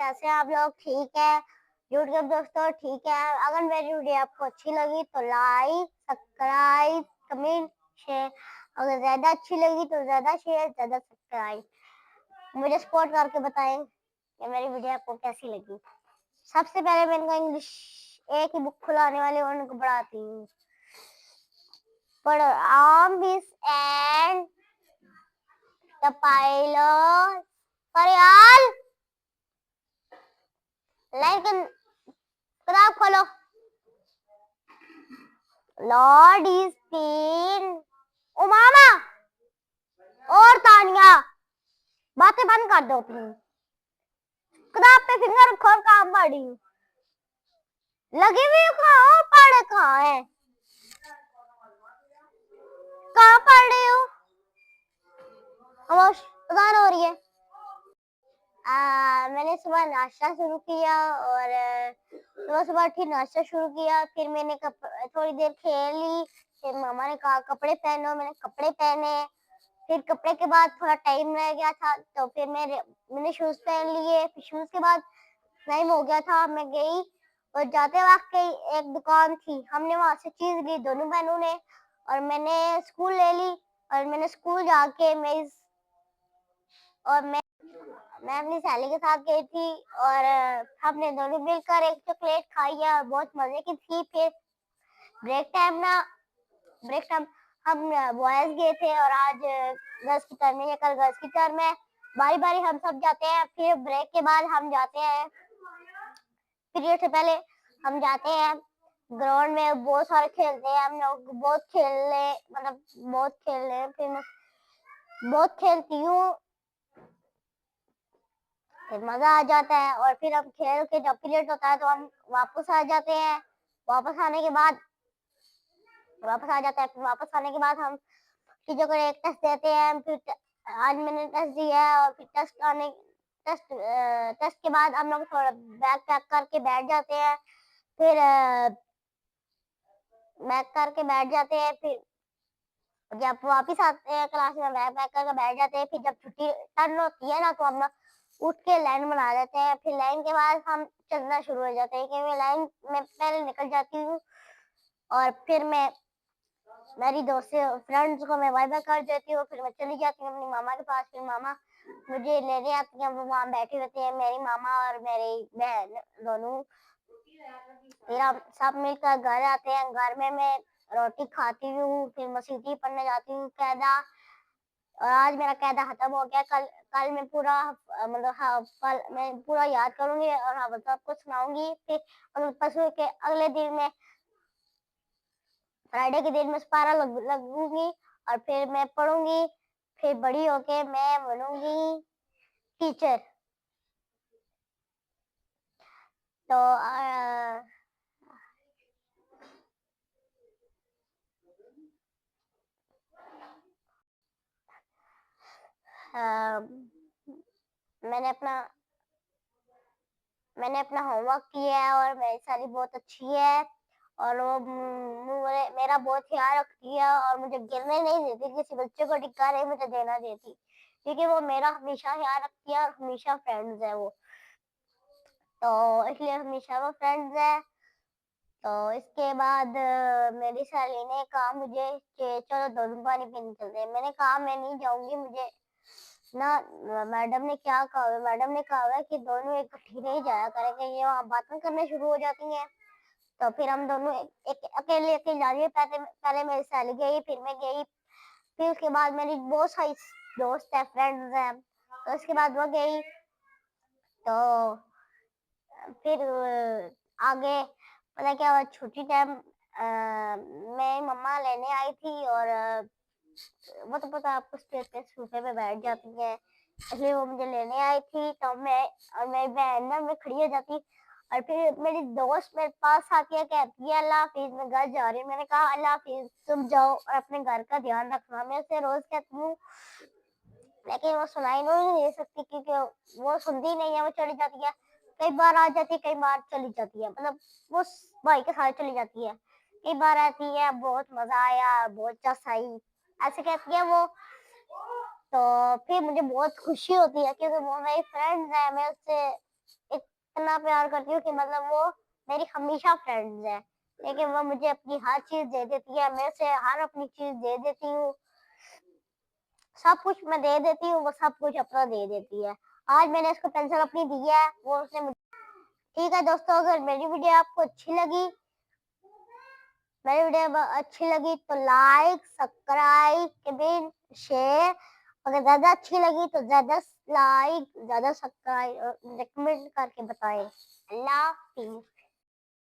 कैसे हैं आप लोग? ठीक है यूट्यूब दोस्तों, ठीक है। अगर मेरी वीडियो आपको अच्छी लगी तो लाइक, सब्सक्राइब, कमेंट, शेयर। अगर ज्यादा अच्छी लगी तो ज्यादा शेयर, ज्यादा सब्सक्राइब। मुझे सपोर्ट करके बताएं कि मेरी वीडियो आपको कैसी लगी। सबसे पहले मैं इनको इंग्लिश एक ही बुक खुलाने वाली और उनको पढ़ाती हूँ। पढ़ो। आर्म्स एंड द पाइलट फरियाल। लेकिन किताब खोलो। Lord is pin. उमामा और तानिया बातें बंद कर दो अपनी। किताब पे फिंगर रखो और काम पढ़ी। लगी हुई कहाँ पढ़े कहाँ है? कहाँ पढ़ रही हो? खामोश। अजान हो रही है। मैंने सुबह नाश्ता शुरू किया और सुबह सुबह उठी नाश्ता शुरू किया। फिर मैंने थोड़ी देर खेल ली। फिर मामा ने कहा कपड़े पहनो, मैंने कपड़े पहने। फिर कपड़े के बाद थोड़ा टाइम रह गया था तो फिर मैंने शूज पहन लिए। फिर शूज के बाद टाइम हो गया था, मैं गई और जाते वक्त एक दुकान थी, हमने वहां से चीज ली दोनों बहनों ने और मैंने स्कूल ले ली। और मैंने स्कूल जाके मैं अपनी सहेली के साथ गई थी और हमने दोनों मिलकर एक चॉकलेट खाई है, बहुत मजे की थी। फिर ब्रेक टाइम हम बॉयज गए थे और आज गर्ल्स की टर्म है, कल गर्ल्स की टर्म है। बारी बारी हम सब जाते हैं। फिर ब्रेक के बाद हम जाते हैं, पीरियड से पहले हम जाते हैं ग्राउंड में, बहुत सारे खेलते हैं हम लोग। बहुत खेल ले फिर मैं बहुत खेलती हूँ, फिर मजा आ जाता है। और फिर हम खेल के जब पीरियड होता है तो हम वापस आ जाते हैं। वापस आने के बाद फिर वापस आने के बाद हम टीचर को एक टेस्ट देते हैं। फिर आज मैंने टेस्ट दिया है और फिर टेस्ट के बाद हम लोग थोड़ा बैग पैक करके बैठ जाते हैं। फिर बैग करके बैठ जाते हैं। फिर जब वापस आते हैं क्लास में बैग पैक करके बैठ जाते हैं। फिर जब छुट्टी टर्न होती है ना तो हम उठ के लाइन बना देते हैं। फिर लाइन के बाद हम चलना शुरू हो जाते हैं, क्योंकि लाइन में पहले निकल जाती हूँ और फिर मैं मेरी दोस्त फ्रेंड्स को मैं बाय बाय कर देती हूँ। फिर मैं चली जाती हूँ अपनी मामा के पास। फिर मामा मुझे लेने आती है, वो वहाँ बैठे होते हैं, मेरी मामा और मेरी बहन दोनों। फिर हम सब मिलकर घर आते हैं। घर में मैं रोटी खाती हूँ, फिर मसीहती पढ़ने जाती हूँ कायदा। और आज मेरा कायदा खत्म हो गया। कल कल मैं पूरा कल मैं पूरा याद करूंगी और हाँ सबको सुनाऊंगी। फिर परसों के अगले दिन में फ्राइडे के दिन में पारा लगूंगी और फिर मैं पढ़ूंगी। फिर बड़ी होके मैं बनूंगी टीचर। तो मैंने अपना होमवर्क किया है और मेरी साली बहुत अच्छी है और वो मेरा बहुत ख्याल रखती है और मुझे गिरने नहीं देती, किसी बच्चे को टिक्का नहीं मुझे देना देती, क्योंकि वो मेरा हमेशा ख्याल रखती है और हमेशा फ्रेंड्स है वो, तो इसलिए हमेशा वो फ्रेंड्स है। तो इसके बाद मेरी सहेली ने कहा मुझे कि चलो दोनों पानी पीने चलते हैं। मैंने कहा मैं नहीं जाऊंगी, मुझे ना मैडम ने क्या कहा, मैडम ने कहा है कि दोनों इकट्ठी नहीं जाया करेंगे, ये वहाँ बातें करने शुरू हो जाती हैं। तो फिर हम दोनों एक अकेले अकेले जा रही है। पहले पहले मेरी सहेली गई, फिर मैं गई, फिर उसके बाद मेरी बहुत सारी दोस्त है, फ्रेंड्स हैं, तो उसके बाद वो गई। तो फिर आगे पता क्या हुआ, छुट्टी टाइम मैं मम्मा लेने आई थी और वो तो पता आपको स्टेज पे सोफे पे बैठ जाती है, इसलिए वो मुझे लेने आई थी। तो मैं और मेरी बहन ना मैं खड़ी हो जाती और फिर मेरी दोस्त मेरे पास आके कहती है अल्लाह हाफिज, मैं घर जा रही हूँ। मैंने कहा अल्लाह हाफिज, तुम जाओ और अपने घर का ध्यान रखना। मैं उसे रोज कहती हूँ, लेकिन वो सुनाई नहीं दे सकती क्योंकि वो सुनती नहीं है, वो चली जाती है। कई बार आ जाती है, कई बार चली जाती है, मतलब वो भाई के साथ चली जाती है। कई बार आती है, बहुत मजा आया, बहुत चस आई, ऐसे कहती है वो। तो फिर मुझे बहुत खुशी होती है क्योंकि वो मेरी फ्रेंड है, मैं उससे एक इतना प्यार करती हूँ कि मतलब वो मेरी हमेशा फ्रेंड्स है। लेकिन वो मुझे अपनी हर चीज दे देती है, मैं उसे हर अपनी चीज दे देती हूँ, सब कुछ मैं दे देती हूँ, वो सब कुछ अपना दे देती है। आज मैंने उसको पेंसिल अपनी दी है, वो उसने ठीक है दोस्तों, अगर मेरी वीडियो आपको अच्छी लगी तो लाइक, सब्सक्राइब, कमेंट, शेयर। अगर ज्यादा अच्छी लगी तो ज्यादा लाइक, ज्यादा सब्सक्राइब, कमेंट करके बताएं। अल्लाह हाफिज़।